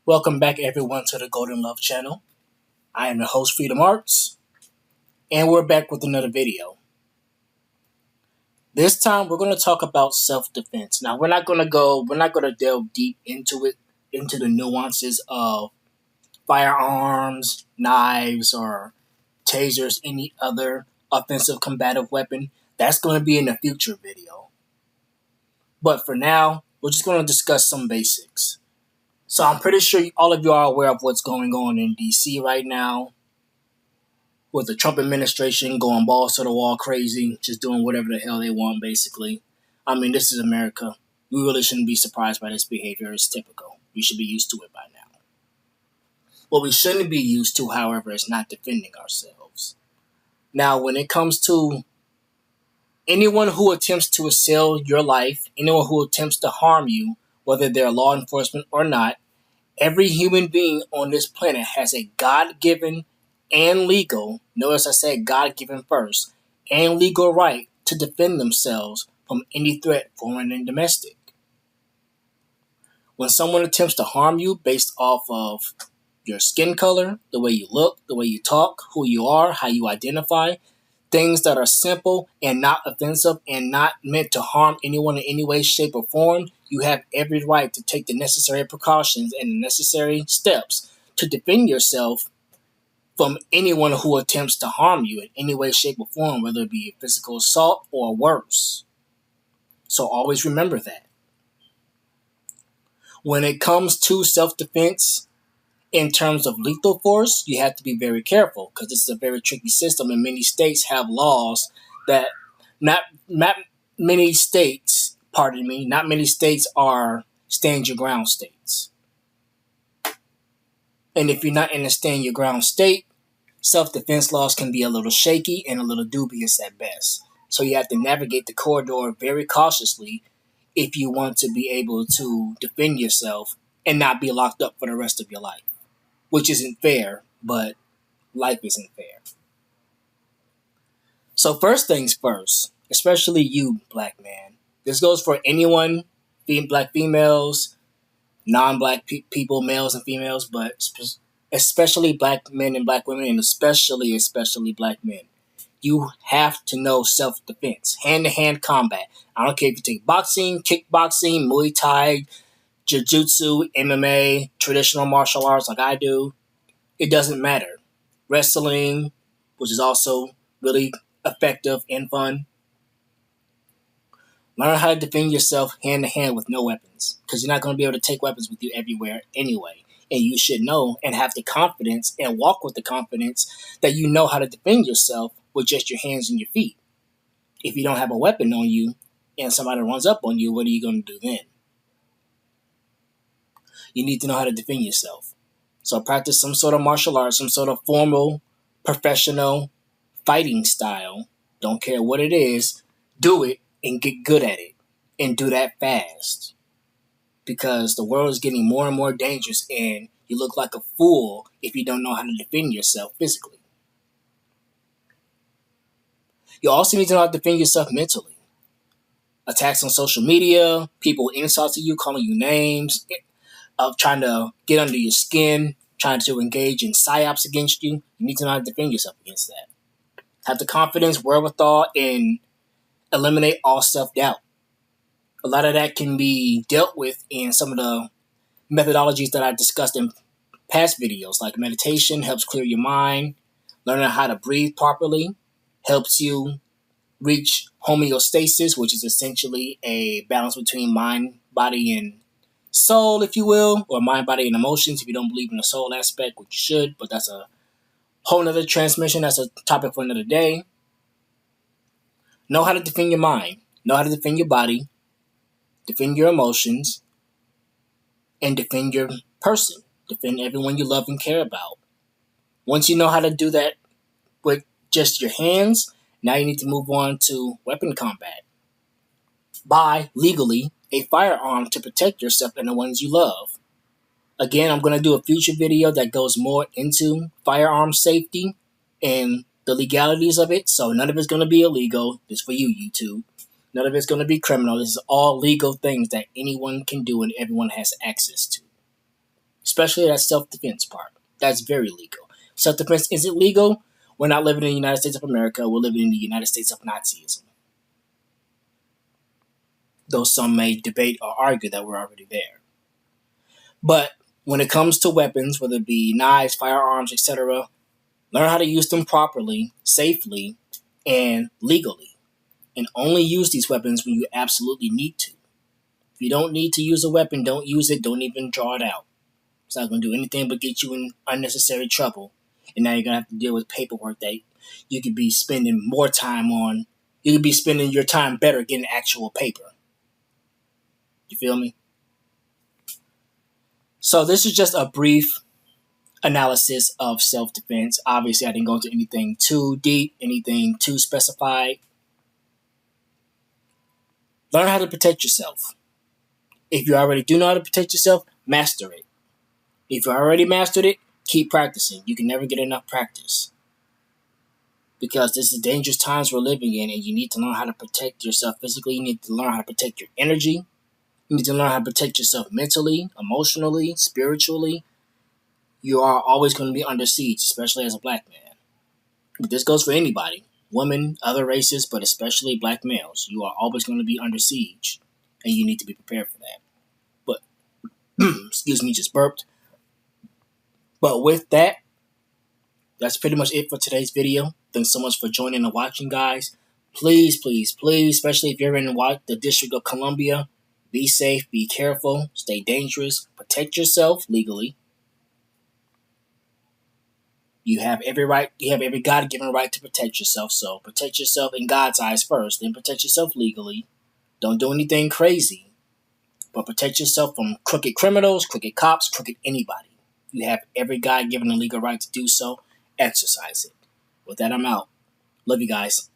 Welcome back, everyone, to the Golden Love channel. I am your host, Freedom Arts, and we're back with another video. This time, we're going to talk about self-defense. Now, we're not going to delve deep into the nuances of firearms, knives, or tasers, any other offensive combative weapon. That's going to be in a future video. But for now, we're just going to discuss some basics. So I'm pretty sure all of you are aware of what's going on in DC right now, with the Trump administration going balls to the wall crazy, just doing whatever the hell they want, basically. I mean, this is America. We really shouldn't be surprised by this behavior. It's typical. We should be used to it by now. What we shouldn't be used to, however, is not defending ourselves. Now, when it comes to anyone who attempts to assail your life, anyone who attempts to harm you, whether they're law enforcement or not, every human being on this planet has a God-given and legal, notice I said God-given first, and legal right to defend themselves from any threat, foreign and domestic. When someone attempts to harm you based off of your skin color, the way you look, the way you talk, who you are, how you identify, things that are simple and not offensive and not meant to harm anyone in any way, shape, or form, you have every right to take the necessary precautions and the necessary steps to defend yourself from anyone who attempts to harm you in any way, shape, or form, whether it be physical assault or worse. So always remember that. When it comes to self-defense, in terms of lethal force, you have to be very careful because this is a very tricky system, and many states have laws that not many states are stand your ground states. And if you're not in a stand your ground state, self-defense laws can be a little shaky and a little dubious at best. So you have to navigate the corridor very cautiously if you want to be able to defend yourself and not be locked up for the rest of your life. Which isn't fair, but life isn't fair. So first things first, especially you, black man. This goes for anyone, black females, non-black people, males and females, but especially black men and black women, and especially black men. You have to know self-defense, hand-to-hand combat. I don't care if you take boxing, kickboxing, Muay Thai, Jiu-Jitsu, MMA, traditional martial arts like I do. It doesn't matter. Wrestling, which is also really effective and fun. Learn how to defend yourself hand-to-hand with no weapons, because you're not going to be able to take weapons with you everywhere anyway. And you should know and have the confidence and walk with the confidence that you know how to defend yourself with just your hands and your feet. If you don't have a weapon on you and somebody runs up on you, what are you going to do then? You need to know how to defend yourself. So practice some sort of martial arts, some sort of formal, professional fighting style. Don't care what it is. Do it and get good at it. And do that fast. Because the world is getting more and more dangerous and you look like a fool if you don't know how to defend yourself physically. You also need to know how to defend yourself mentally. Attacks on social media, people insulting you, calling you names, of trying to get under your skin, trying to engage in psyops against you. You need to know how to defend yourself against that. Have the confidence, wherewithal, and eliminate all self-doubt. A lot of that can be dealt with in some of the methodologies that I discussed in past videos, like meditation helps clear your mind, learning how to breathe properly helps you reach homeostasis, which is essentially a balance between mind, body, and soul, if you will, or mind, body, and emotions if you don't believe in the soul aspect, which you should, but that's a whole nother transmission. That's a topic for another day. Know how to defend your mind. Know how to defend your body. Defend your emotions. And defend your person. Defend everyone you love and care about. Once you know how to do that with just your hands, now you need to move on to weapon combat. Buy, legally, a firearm to protect yourself and the ones you love. Again, I'm going to do a future video that goes more into firearm safety and the legalities of it. So none of it's going to be illegal. This is for you, YouTube. None of it's going to be criminal. This is all legal things that anyone can do and everyone has access to. especially that self-defense part. That's very legal. Self-defense isn't legal. We're not living in the United States of America. We're living in the United States of Nazism. Though some may debate or argue that we're already there. But when it comes to weapons, whether it be knives, firearms, etc., learn how to use them properly, safely, and legally. And only use these weapons when you absolutely need to. If you don't need to use a weapon, don't use it. Don't even draw it out. It's not going to do anything but get you in unnecessary trouble. And now you're going to have to deal with paperwork that you could be spending more time on. You could be spending your time better getting actual paper. You feel me? So this is just a brief analysis of self-defense. Obviously, I didn't go into anything too deep, anything too specified. Learn how to protect yourself. If you already do know how to protect yourself, master it. If you already mastered it, keep practicing. You can never get enough practice. Because this is dangerous times we're living in, and you need to learn how to protect yourself physically. You need to learn how to protect your energy. You need to learn how to protect yourself mentally, emotionally, spiritually. You are always going to be under siege, especially as a black man. But this goes for anybody. Women, other races, but especially black males. You are always going to be under siege. And you need to be prepared for that. But, excuse me, just burped. But with that, that's pretty much it for today's video. Thanks so much for joining and watching, guys. Please, please, please, especially if you're in the District of Columbia, be safe, be careful, stay dangerous, protect yourself legally. You have every right, you have every God-given right to protect yourself. So protect yourself in God's eyes first, then protect yourself legally. Don't do anything crazy, but protect yourself from crooked criminals, crooked cops, crooked anybody. You have every God-given and legal right to do so. Exercise it. With that, I'm out. Love you guys.